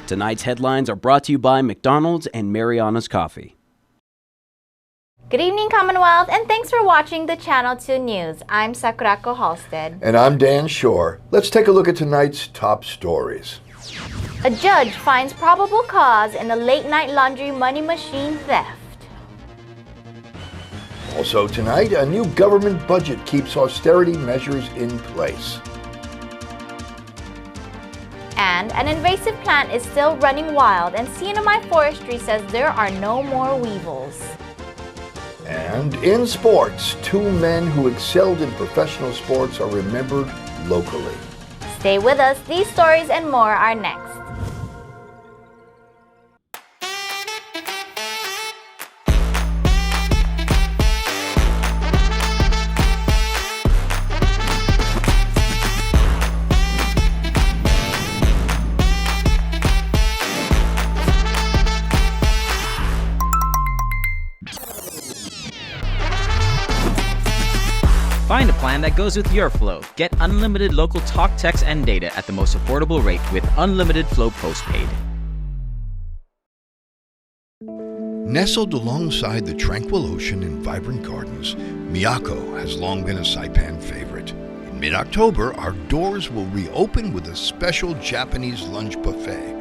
Tonight's headlines are brought to you by McDonald's and Mariana's Coffee. Good evening, Commonwealth, and thanks for watching the Channel 2 News. I'm Sakurako Halstead. And I'm Dan Shore. Let's take a look at tonight's top stories. A judge finds probable cause in a late-night laundry money machine theft. Also tonight, a new government budget keeps austerity measures in place. And an invasive plant is still running wild, and CNMI Forestry says there are no more weevils. And in sports, two men who excelled in professional sports are remembered locally. Stay with us. These stories and more are next. Find a plan that goes with your flow. Get unlimited local talk, text, and data at the most affordable rate with Unlimited Flow Postpaid. Nestled alongside the tranquil ocean and vibrant gardens, Miyako has long been a Saipan favorite. In mid-October, our doors will reopen with a special Japanese lunch buffet.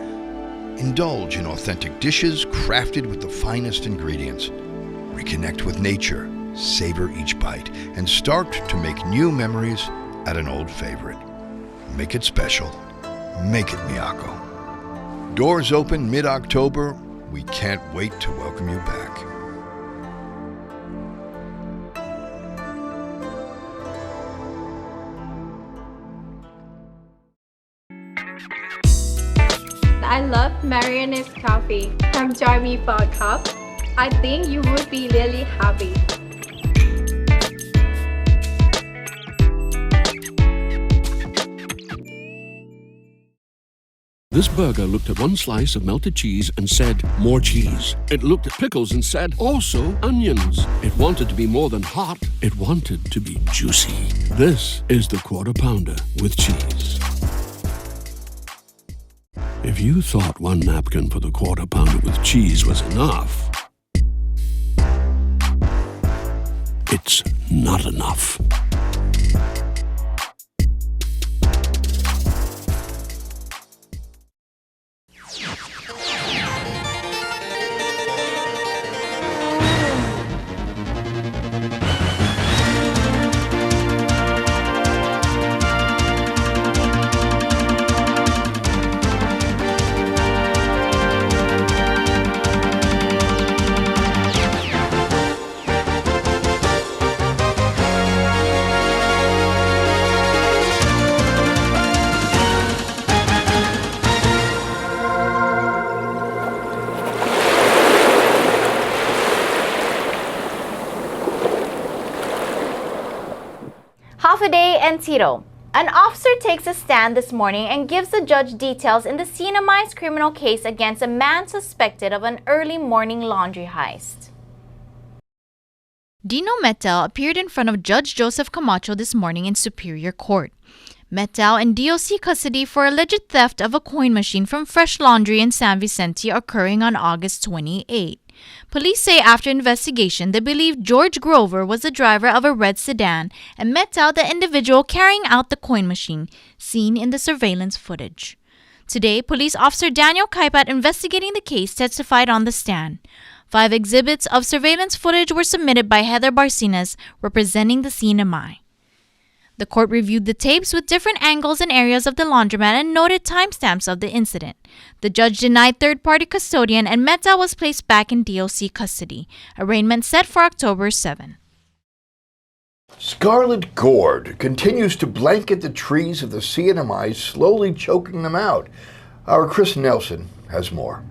Indulge in authentic dishes crafted with the finest ingredients. Reconnect with nature. Savor each bite, and start to make new memories at an old favorite. Make it special. Make it Miyako. Doors open mid-October. We can't wait to welcome you back. I love Mariana's Coffee. Come join me for a cup. I think you would be really happy. This burger looked at one slice of melted cheese and said, more cheese. It looked at pickles and said, also onions. It wanted to be more than hot. It wanted to be juicy. This is the Quarter Pounder with cheese. If you thought one napkin for the Quarter Pounder with cheese was enough, it's not enough. Half a day and Tito. An officer takes a stand this morning and gives the judge details in the CNMI's criminal case against a man suspected of an early morning laundry heist. Dino Metel appeared in front of Judge Joseph Camacho this morning in Superior Court. Metel in DOC custody for alleged theft of a coin machine from Fresh Laundry in San Vicente occurring on August 28. Police say after investigation, they believe George Grover was the driver of a red sedan and Metel the individual carrying out the coin machine, seen in the surveillance footage. Today, police officer Daniel Kaipat investigating the case testified on the stand. 5 exhibits of surveillance footage were submitted by Heather Barcinas, representing the CNMI. The court reviewed the tapes with different angles and areas of the laundromat and noted timestamps of the incident. The judge denied third-party custodian and Metel was placed back in DOC custody. Arraignment set for October 7. Scarlet gourd continues to blanket the trees of the CNMI, slowly choking them out. Our Chris Nelson has more.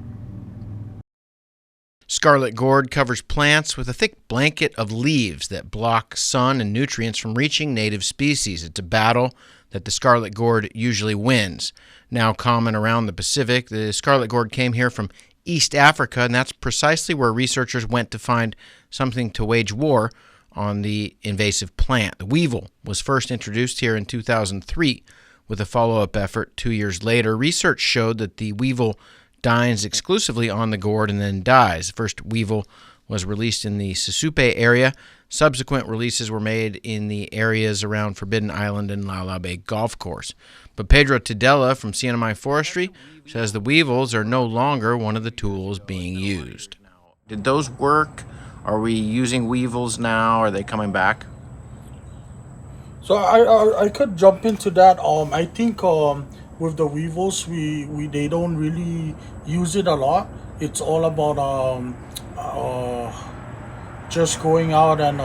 Scarlet gourd covers plants with a thick blanket of leaves that block sun and nutrients from reaching native species. It's a battle that the scarlet gourd usually wins. Now common around the Pacific, the scarlet gourd came here from East Africa, and that's precisely where researchers went to find something to wage war on the invasive plant. The weevil was first introduced here in 2003 with a follow-up effort 2 years later. Research showed that the weevil dines exclusively on the gourd and then dies. The first weevil was released in the Susupe area. Subsequent releases were made in the areas around Forbidden Island and Laula Bay Golf Course. But Pedro Tudela from CNMI Forestry says the weevils are no longer one of the tools being used. Did those work? Are we using weevils now? Are they coming back? So I could jump into that. I think with the weevils, we they don't really use it a lot. It's all about just going out and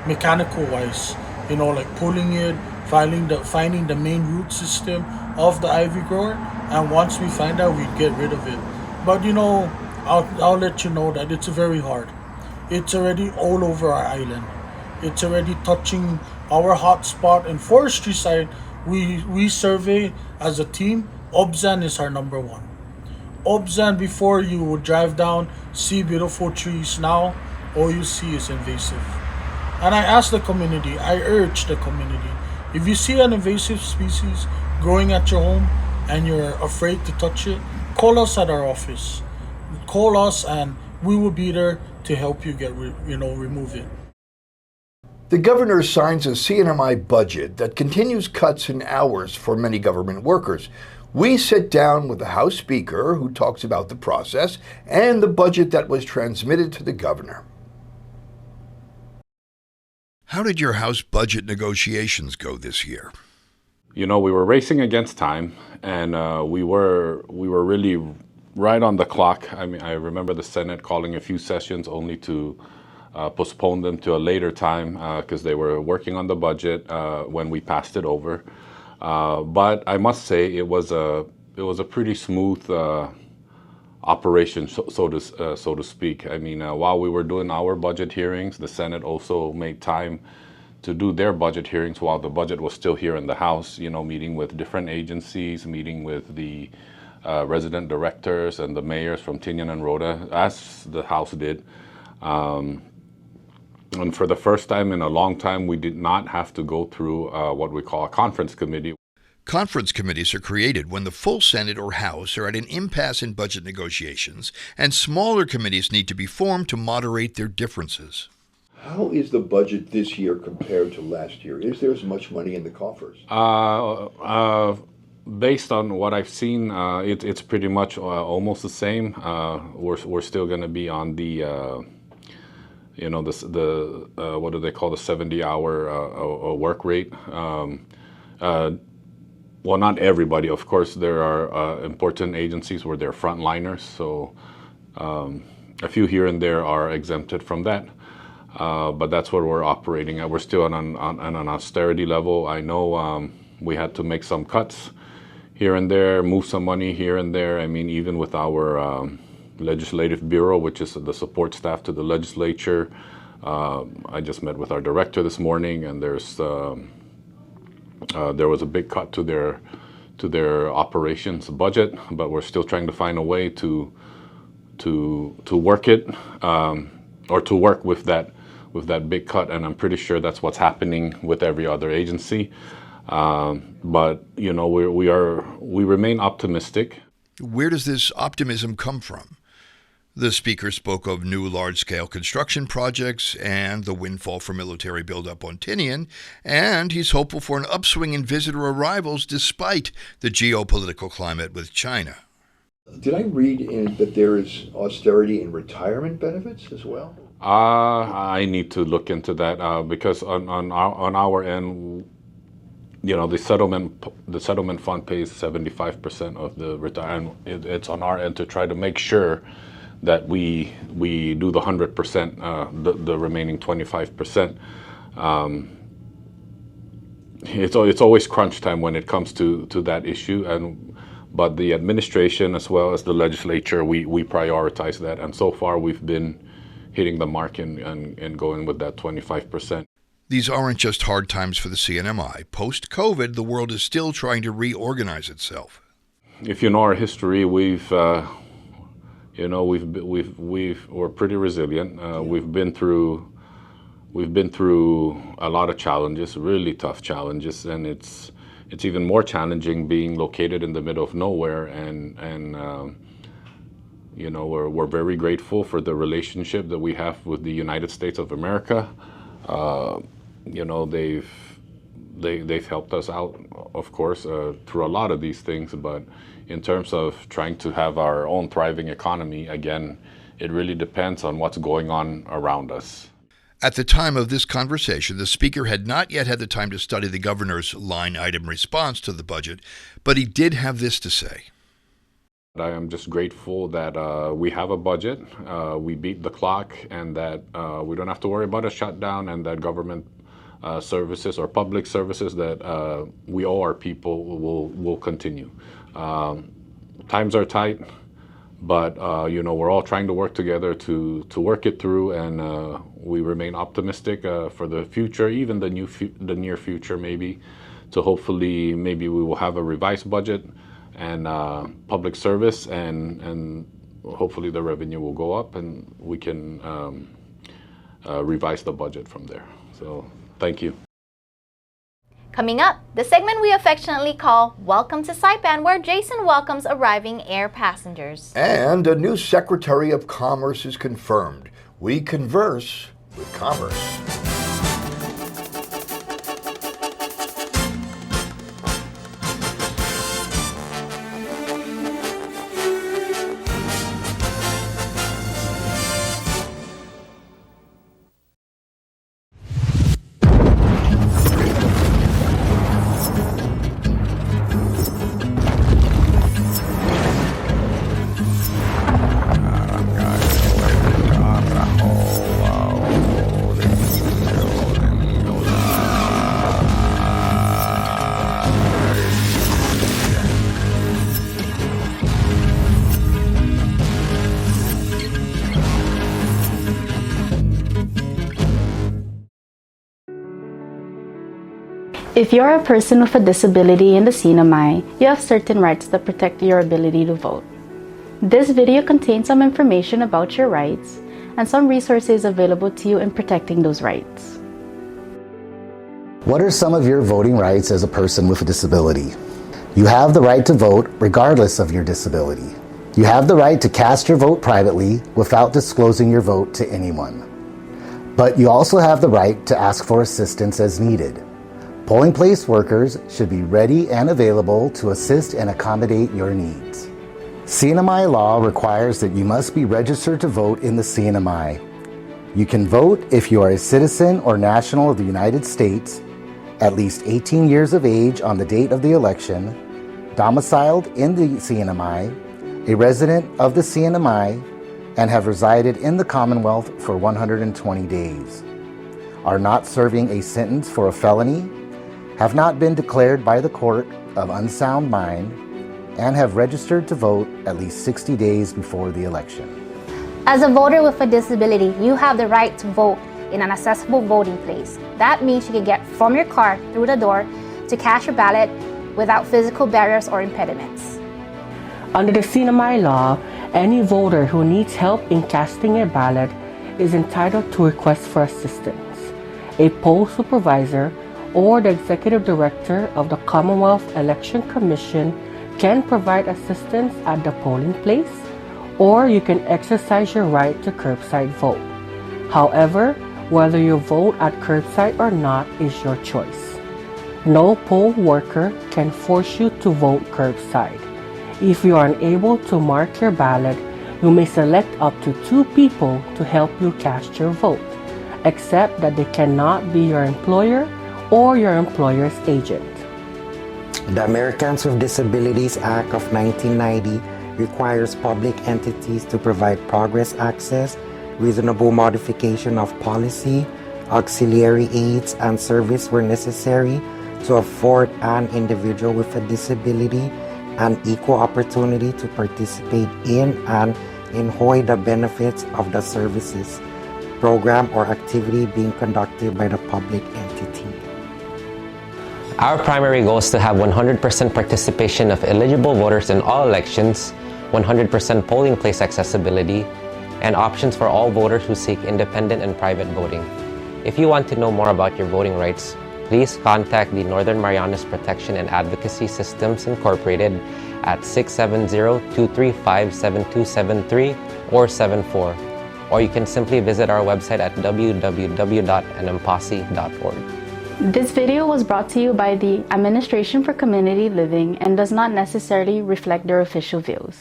mechanical wise, like pulling it, finding the main root system of the ivy grower, and once we find that, we get rid of it. But I'll let you know that it's very hard. It's already all over our island. It's already touching our hotspot in forestry side. We survey as a team. Obzan is our number one. Obzan, before you would drive down, see beautiful trees. Now all you see is invasive. And I ask the community, I urge the community, if you see an invasive species growing at your home and you're afraid to touch it, call us at our office. Call us and we will be there to help you remove it. The governor signs a CNMI budget that continues cuts in hours for many government workers. We sit down with the House Speaker, who talks about the process and the budget that was transmitted to the governor. How did your House budget negotiations go this year? We were racing against time, and we were really right on the clock. I mean, I remember the Senate calling a few sessions only to postpone them to a later time because they were working on the budget when we passed it over. But I must say it was a pretty smooth operation, so to speak. I mean, while we were doing our budget hearings, the Senate also made time to do their budget hearings while the budget was still here in the House. Meeting with different agencies, meeting with the resident directors and the mayors from Tinian and Rhoda, as the House did. And for the first time in a long time, we did not have to go through what we call a conference committee. Conference committees are created when the full Senate or House are at an impasse in budget negotiations, and smaller committees need to be formed to moderate their differences. How is the budget this year compared to last year? Is there as much money in the coffers? Based on what I've seen, it's pretty much almost the same. We're still going to be on the what do they call the 70-hour work rate. Well, not everybody, of course. There are important agencies where they're frontliners, so a few here and there are exempted from that. But that's what we're operating at. We're still on an austerity level. I know we had to make some cuts here and there, move some money here and there. I mean, even with our Legislative Bureau, which is the support staff to the legislature. I just met with our director this morning, and there was a big cut to their operations budget, but we're still trying to find a way to work it or to work with that big cut, and I'm pretty sure that's what's happening with every other agency. But we remain optimistic. Where does this optimism come from? The Speaker spoke of new large-scale construction projects and the windfall for military buildup on Tinian, and he's hopeful for an upswing in visitor arrivals despite the geopolitical climate with China. Did I read that there is austerity in retirement benefits as well? I need to look into that because on our end, the settlement fund pays 75% of the retirement. It's on our end to try to make sure that we do the 100%, the remaining 25%. It's always crunch time when it comes to that issue, but the administration as well as the legislature, we prioritize that, and so far we've been hitting the mark and going with that 25%. These aren't just hard times for the CNMI. Post-COVID, the world is still trying to reorganize itself. If you know our history, we're pretty resilient. We've been through a lot of challenges, really tough challenges, and it's it's even more challenging being located in the middle of nowhere and we're very grateful for the relationship that we have with the United States of America. They've helped us out, of course, through a lot of these things. But in terms of trying to have our own thriving economy, again, it really depends on what's going on around us. At the time of this conversation, the speaker had not yet had the time to study the governor's line item response to the budget, but he did have this to say. I am just grateful that we have a budget, we beat the clock, and that we don't have to worry about a shutdown, and that government services or public services that we owe our people will continue. Times are tight, but we're all trying to work together to work it through, and we remain optimistic for the future, even the near future maybe, to hopefully maybe we will have a revised budget and public service, and hopefully the revenue will go up and we can revise the budget from there. So thank you. Coming up, the segment we affectionately call Welcome to Saipan, where Jason welcomes arriving air passengers. And a new Secretary of Commerce is confirmed. We converse with commerce. If you're a person with a disability in the CNMI, you have certain rights that protect your ability to vote. This video contains some information about your rights and some resources available to you in protecting those rights. What are some of your voting rights as a person with a disability? You have the right to vote regardless of your disability. You have the right to cast your vote privately without disclosing your vote to anyone. But you also have the right to ask for assistance as needed. Polling place workers should be ready and available to assist and accommodate your needs. CNMI law requires that you must be registered to vote in the CNMI. You can vote if you are a citizen or national of the United States, at least 18 years of age on the date of the election, domiciled in the CNMI, a resident of the CNMI, and have resided in the Commonwealth for 120 days, are not serving a sentence for a felony, have not been declared by the court of unsound mind, and have registered to vote at least 60 days before the election. As a voter with a disability, you have the right to vote in an accessible voting place. That means you can get from your car through the door to cast your ballot without physical barriers or impediments. Under the CNMI law, any voter who needs help in casting a ballot is entitled to request for assistance. A poll supervisor or the executive director of the Commonwealth Election Commission can provide assistance at the polling place, or you can exercise your right to curbside vote. However, whether you vote at curbside or not is your choice. No poll worker can force you to vote curbside. If you are unable to mark your ballot, you may select up to 2 people to help you cast your vote, except that they cannot be your employer or your employer's agent. The Americans with Disabilities Act of 1990 requires public entities to provide progress access, reasonable modification of policy, auxiliary aids and service where necessary to afford an individual with a disability an equal opportunity to participate in and enjoy the benefits of the services, program or activity being conducted by the public entity. Our primary goal is to have 100% participation of eligible voters in all elections, 100% polling place accessibility, and options for all voters who seek independent and private voting. If you want to know more about your voting rights, please contact the Northern Marianas Protection and Advocacy Systems Incorporated at 670-235-7273 or 74. Or you can simply visit our website at www.nmpasi.org. This video was brought to you by the Administration for Community Living and does not necessarily reflect their official views.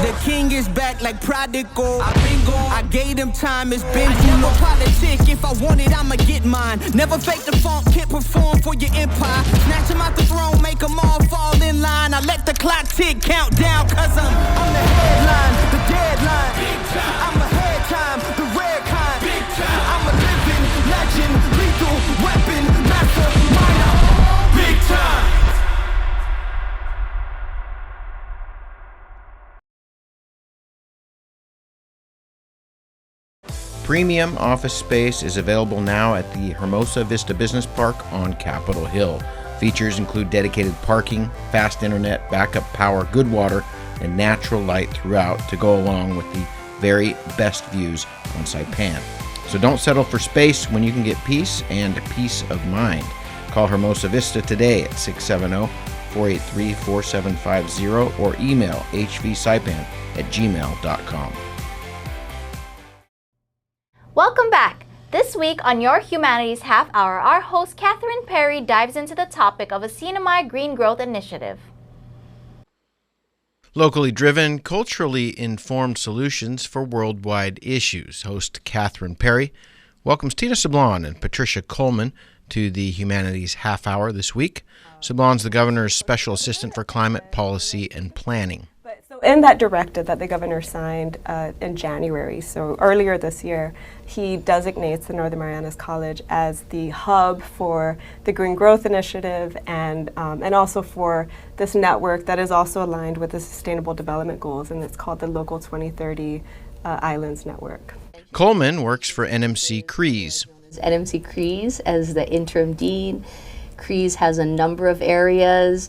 The king is back like prodigal. I've been gone. I gave him time, it's been too long. Politic, if I want it, I'ma get mine. Never fake the funk, can't perform for your empire. Snatch him out the throne, make them all fall in line. I let the clock tick, count down, cause I'm the headline, the deadline. I'm ahead time, the rare kind. I'm a living legend, lethal weapon, mastermind. Big time. Premium office space is available now at the Hermosa Vista Business Park on Capitol Hill. Features include dedicated parking, fast internet, backup power, good water, and natural light throughout to go along with the very best views on Saipan. So don't settle for space when you can get peace and peace of mind. Call Hermosa Vista today at 670-483-4750 or email hvsaipan@gmail.com. Welcome back. This week on Your Humanities Half Hour, our host Catherine Perry dives into the topic of a CNMI Green Growth Initiative. Locally driven, culturally informed solutions for worldwide issues. Host Catherine Perry welcomes Tina Sablon and Patricia Coleman to the Humanities Half Hour this week. Sablon's the governor's special assistant for climate policy and planning. In that directive that the governor signed in January, so earlier this year, he designates the Northern Marianas College as the hub for the Green Growth Initiative and also for this network that is also aligned with the Sustainable Development Goals, and it's called the Local 2030 Islands Network. Coleman works for NMC CREES. NMC CREES as the interim dean. CREES has a number of areas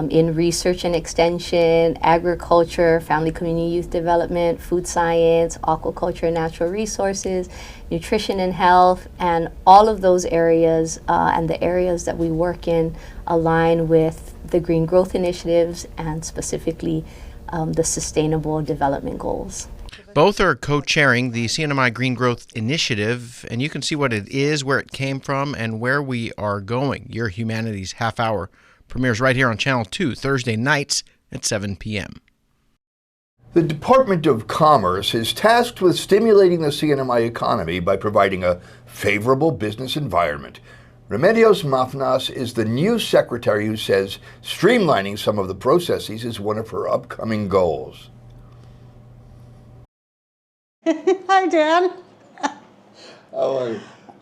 in research and extension, agriculture, family, community, youth development, food science, aquaculture and natural resources, nutrition and health, and all of those areas and the areas that we work in align with the Green Growth Initiatives and specifically the Sustainable Development Goals. Both are co-chairing the CNMI Green Growth Initiative, and you can see what it is, where it came from, and where we are going. Your Humanities Half Hour premieres right here on Channel 2, Thursday nights at 7 p.m. The Department of Commerce is tasked with stimulating the CNMI economy by providing a favorable business environment. Remedios Mafnas is the new secretary who says streamlining some of the processes is one of her upcoming goals. Hi, Dan. How are you?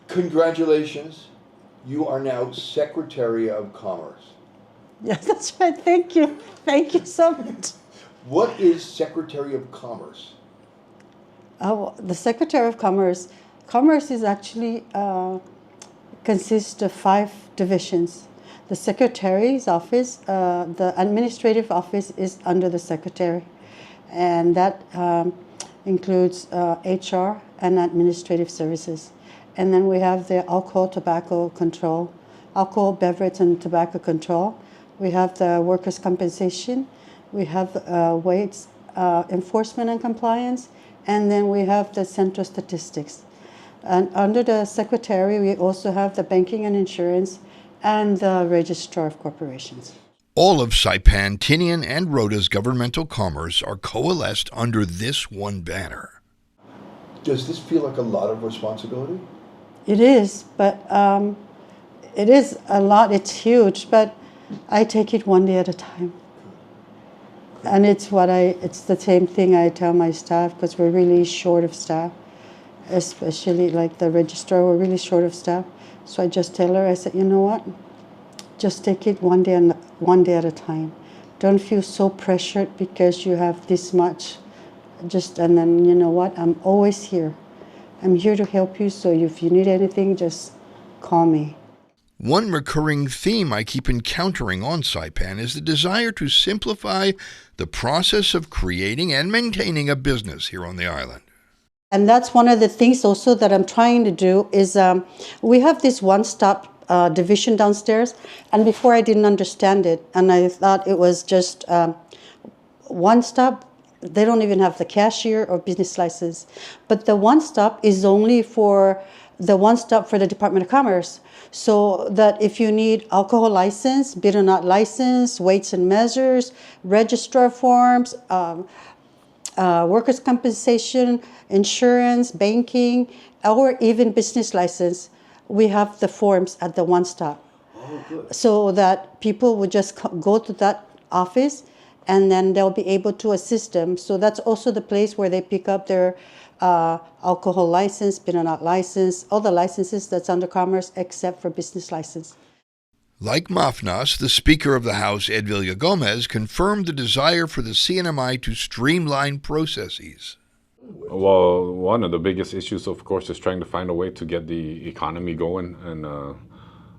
Congratulations. You are now Secretary of Commerce. Yes, that's right. Thank you. Thank you so much. What is Secretary of Commerce? Oh, the Secretary of Commerce. Commerce is actually consists of 5 divisions. The Secretary's office, the administrative office is under the Secretary, and that includes HR and administrative services. And then we have the alcohol, tobacco control, alcohol, beverage, and tobacco control. We have the workers' compensation. We have weights, enforcement and compliance. And then we have the central statistics. And under the secretary, we also have the banking and insurance and the registrar of corporations. All of Saipan, Tinian, and Rhoda's governmental commerce are coalesced under this one banner. Does this feel like a lot of responsibility? It is, but it is a lot. It's huge, but I take it one day at a time. And it's the same thing I tell my staff, because we're really short of staff, especially like the registrar, we're really short of staff. So I just tell her, I said, you know what? Just take it one day at a time. Don't feel so pressured because you have this much. And then, you know what? I'm always here. I'm here to help you, so if you need anything, just call me. One recurring theme I keep encountering on Saipan is the desire to simplify the process of creating and maintaining a business here on the island. And that's one of the things also that I'm trying to do is we have this one-stop division downstairs. And before I didn't understand it, and I thought it was just one stop. They don't even have the cashier or business license. But the one stop is only for the one stop for the Department of Commerce. So that if you need alcohol license, bitter nut license, weights and measures, registrar forms, workers' compensation, insurance, banking, or even business license, we have the forms at the one stop. So that people would just go to that office and then they'll be able to assist them. So that's also the place where they pick up their alcohol license, bitter nut license, all the licenses that's under commerce except for business license. Like Mafnas, the Speaker of the House, Ed Villagomez, confirmed the desire for the CNMI to streamline processes. Well, one of the biggest issues, of course, is trying to find a way to get the economy going. And,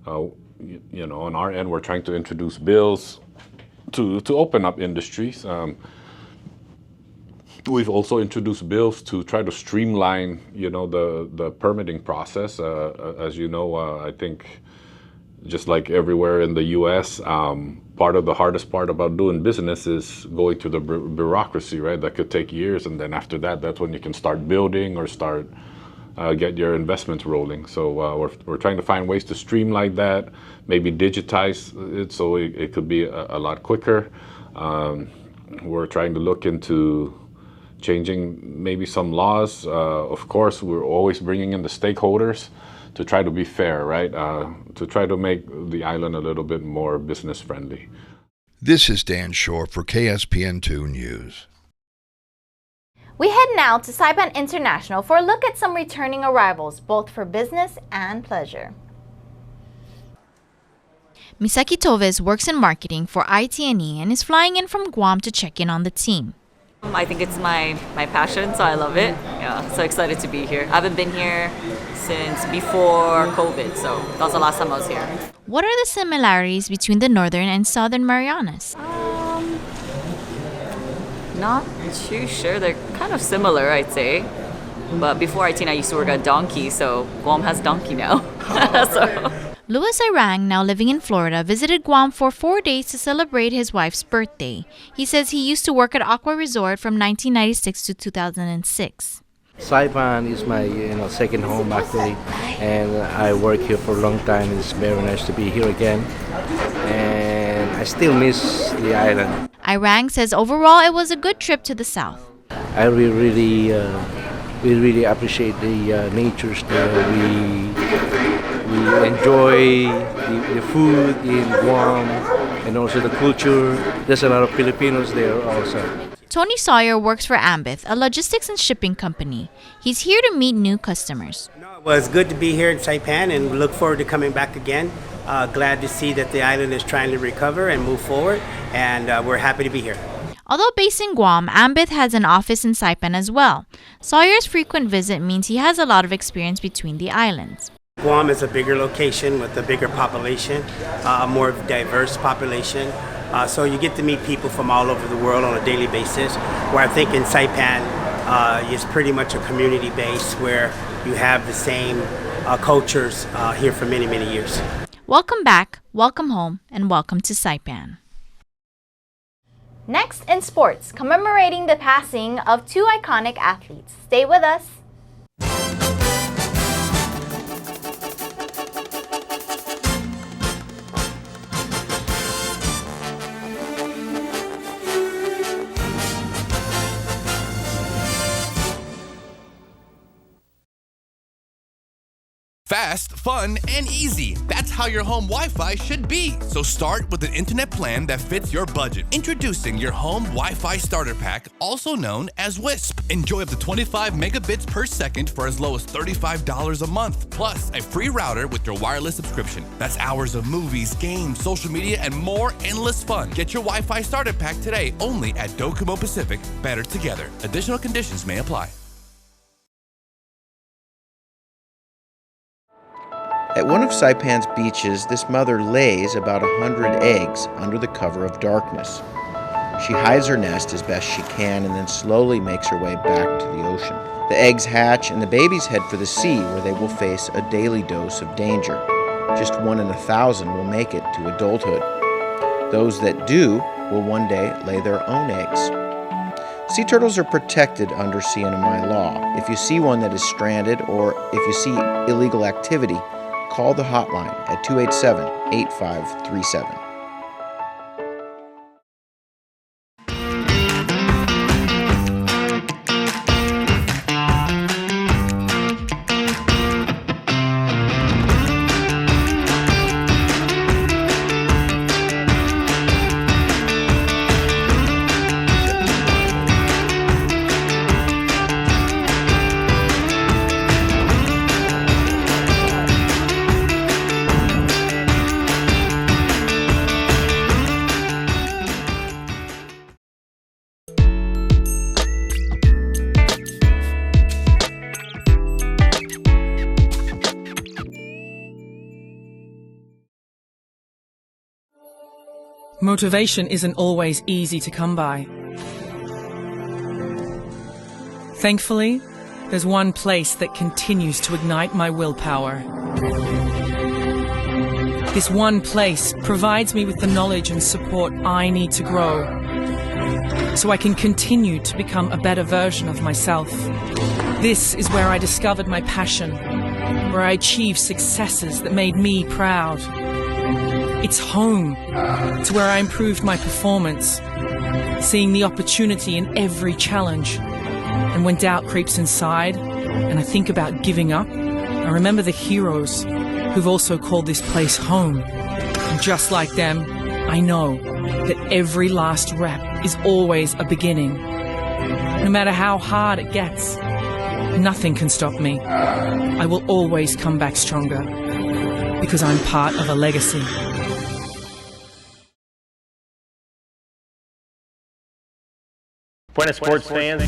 on our end, we're trying to introduce bills to open up industries. We've also introduced bills to try to streamline, the permitting process. As you know, I think just like everywhere in the U.S., part of the hardest part about doing business is going through the bureaucracy, right? That could take years, and then after that, that's when you can start building or start get your investments rolling. So we're trying to find ways to streamline that, maybe digitize it so it could be a lot quicker. We're trying to look into changing maybe some laws. Of course, we're always bringing in the stakeholders to try to be fair, right? To try to make the island a little bit more business friendly. This is Dan Shore for KSPN2 News. We head now to Saipan International for a look at some returning arrivals, both for business and pleasure. Misaki Toves works in marketing for IT&E and is flying in from Guam to check in on the team. I think it's my passion, so I love it. Yeah, so excited to be here. I haven't been here since before COVID, so that was the last time I was here. What are the similarities between the Northern and Southern Marianas? Not too sure. They're kind of similar, I'd say. But before IT, I used to work at Donkey, so Guam has Donkey now. So. Louis Irang, now living in Florida, visited Guam for 4 days to celebrate his wife's birthday. He says he used to work at Aqua Resort from 1996 to 2006. Saipan is my second home actually, and I work here for a long time. It's very nice to be here again, and I still miss the island. Irang says overall it was a good trip to the south. I really appreciate the natures there. We enjoy the food in Guam and also the culture. There's a lot of Filipinos there also. Tony Sawyer works for Ambith, a logistics and shipping company. He's here to meet new customers. Well, it's good to be here in Saipan and we look forward to coming back again. Glad to see that the island is trying to recover and move forward, and we're happy to be here. Although based in Guam, Ambith has an office in Saipan as well. Sawyer's frequent visit means he has a lot of experience between the islands. Guam is a bigger location with a bigger population, a more diverse population. So you get to meet people from all over the world on a daily basis, where I think in Saipan is pretty much a community base where you have the same cultures here for many, many years. Welcome back, welcome home, and welcome to Saipan. Next in sports, commemorating the passing of two iconic athletes. Stay with us. Fast, fun, and easy. That's how your home Wi-Fi should be. So start with an internet plan that fits your budget. Introducing your home Wi-Fi starter pack, also known as WISP. Enjoy up to 25 megabits per second for as low as $35 a month. Plus, a free router with your wireless subscription. That's hours of movies, games, social media, and more endless fun. Get your Wi-Fi starter pack today only at Docomo Pacific. Better together. Additional conditions may apply. At one of Saipan's beaches, this mother lays about 100 eggs under the cover of darkness. She hides her nest as best she can and then slowly makes her way back to the ocean. The eggs hatch and the babies head for the sea, where they will face a daily dose of danger. Just 1 in 1,000 will make it to adulthood. Those that do will one day lay their own eggs. Sea turtles are protected under CNMI law. If you see one that is stranded or if you see illegal activity, call the hotline at 287-8537. Motivation isn't always easy to come by. Thankfully, there's one place that continues to ignite my willpower. This one place provides me with the knowledge and support I need to grow, so I can continue to become a better version of myself. This is where I discovered my passion, where I achieved successes that made me proud. It's home to where I improved my performance, seeing the opportunity in every challenge. And when doubt creeps inside and I think about giving up, I remember the heroes who've also called this place home. And just like them, I know that every last rep is always a beginning. No matter how hard it gets, nothing can stop me. I will always come back stronger because I'm part of a legacy. Buenas sports fans.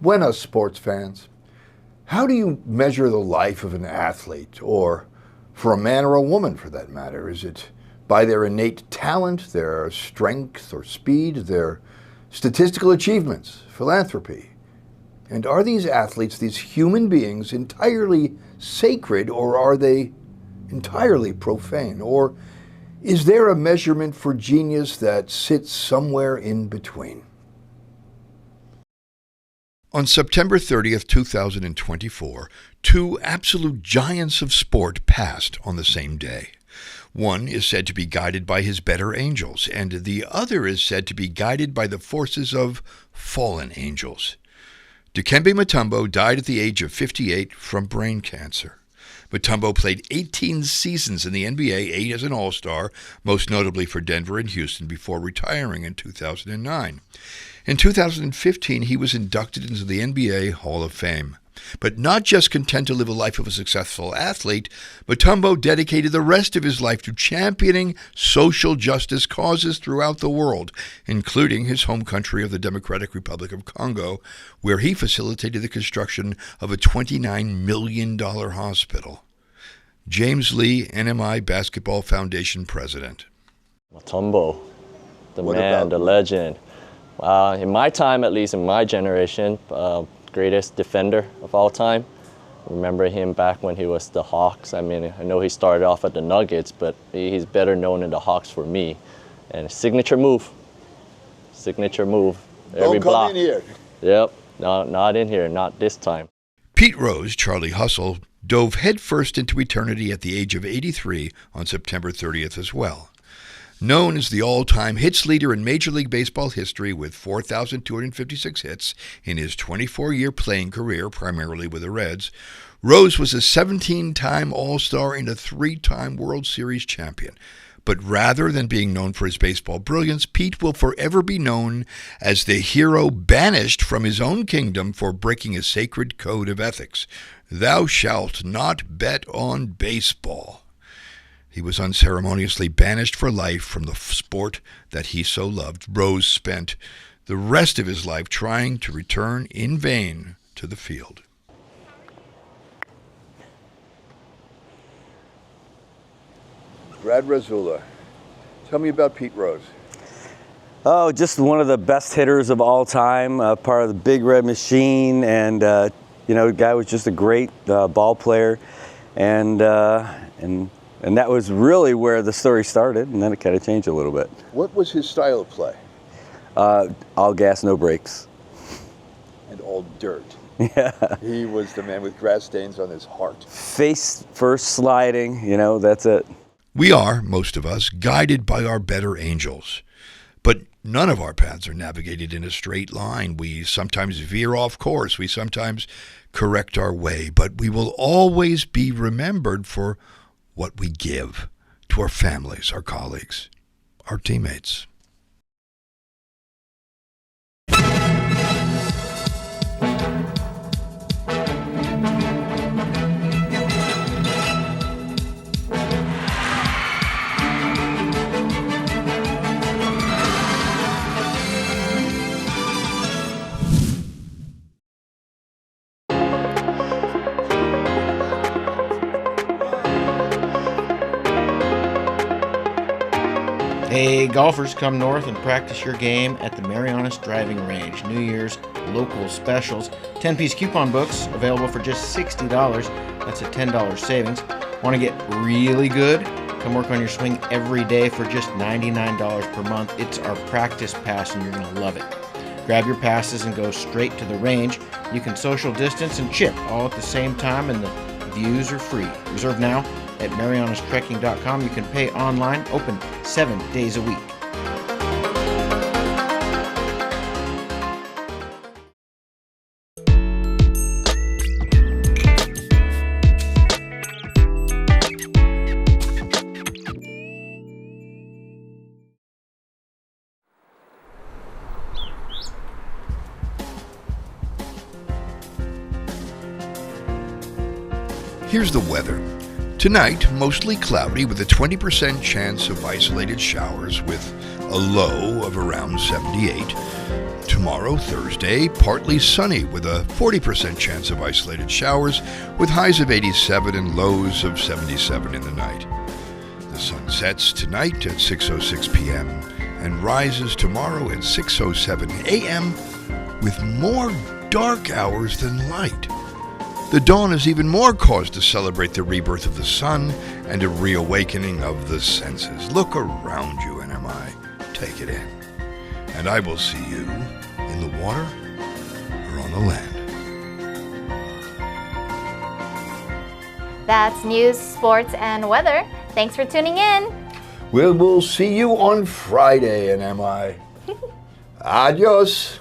Buenas, sports fans. How do you measure the life of an athlete, or for a man or a woman for that matter? Is it by their innate talent, their strength or speed, their statistical achievements, philanthropy? And are these athletes, these human beings, entirely sacred, or are they entirely profane? Or is there a measurement for genius that sits somewhere in between? On September 30th, 2024, two absolute giants of sport passed on the same day. One is said to be guided by his better angels, and the other is said to be guided by the forces of fallen angels. Dikembe Mutombo died at the age of 58 from brain cancer. Mutombo played 18 seasons in the NBA, 8 as an All-Star, most notably for Denver and Houston, before retiring in 2009. In 2015, he was inducted into the NBA Hall of Fame. But not just content to live a life of a successful athlete, Mutombo dedicated the rest of his life to championing social justice causes throughout the world, including his home country of the Democratic Republic of Congo, where he facilitated the construction of a $29 million hospital. James Lee, NMI Basketball Foundation President. Mutombo, the man, the legend. In my time, at least in my generation, greatest defender of all time. Remember him back when he was the Hawks. I mean, I know he started off at the Nuggets, but he's better known in the Hawks for me. And a signature move. Every block. Don't come in here. Yep, no, not in here, not this time. Pete Rose, Charlie Hustle, dove headfirst into eternity at the age of 83 on September 30th as well. Known as the all-time hits leader in Major League Baseball history with 4,256 hits in his 24-year playing career, primarily with the Reds, Rose was a 17-time All-Star and a 3-time World Series champion. But rather than being known for his baseball brilliance, Pete will forever be known as the hero banished from his own kingdom for breaking a sacred code of ethics. Thou shalt not bet on baseball. He was unceremoniously banished for life from the sport that he so loved. Rose spent the rest of his life trying to return in vain to the field. Brad Razula, tell me about Pete Rose. Oh, just one of the best hitters of all time, part of the Big Red Machine, and the guy was just a great ball player, and that was really where the story started, and then it kind of changed a little bit. What was his style of play? All gas, no brakes. And all dirt. Yeah. He was the man with grass stains on his heart. Face first sliding, that's it. We are, most of us, guided by our better angels. But none of our paths are navigated in a straight line. We sometimes veer off course. We sometimes correct our way. But we will always be remembered for what we give to our families, our colleagues, our teammates. Hey, golfers, come north and practice your game at the Marianas Driving Range. New Year's local specials. 10-piece coupon books available for just $60. That's a $10 savings. Want to get really good? Come work on your swing every day for just $99 per month. It's our practice pass and you're going to love it. Grab your passes and go straight to the range. You can social distance and chip all at the same time, and the views are free. Reserve now at marianastrekking.com. You can pay online, open 7 days a week. Here's the weather. Tonight, mostly cloudy with a 20% chance of isolated showers with a low of around 78. Tomorrow, Thursday, partly sunny with a 40% chance of isolated showers with highs of 87 and lows of 77 in the night. The sun sets tonight at 6:06 p.m. and rises tomorrow at 6:07 a.m. with more dark hours than light. The dawn is even more cause to celebrate the rebirth of the sun and a reawakening of the senses. Look around you, NMI. Take it in. And I will see you in the water or on the land. That's news, sports, and weather. Thanks for tuning in. We'll see you on Friday, NMI. Adios.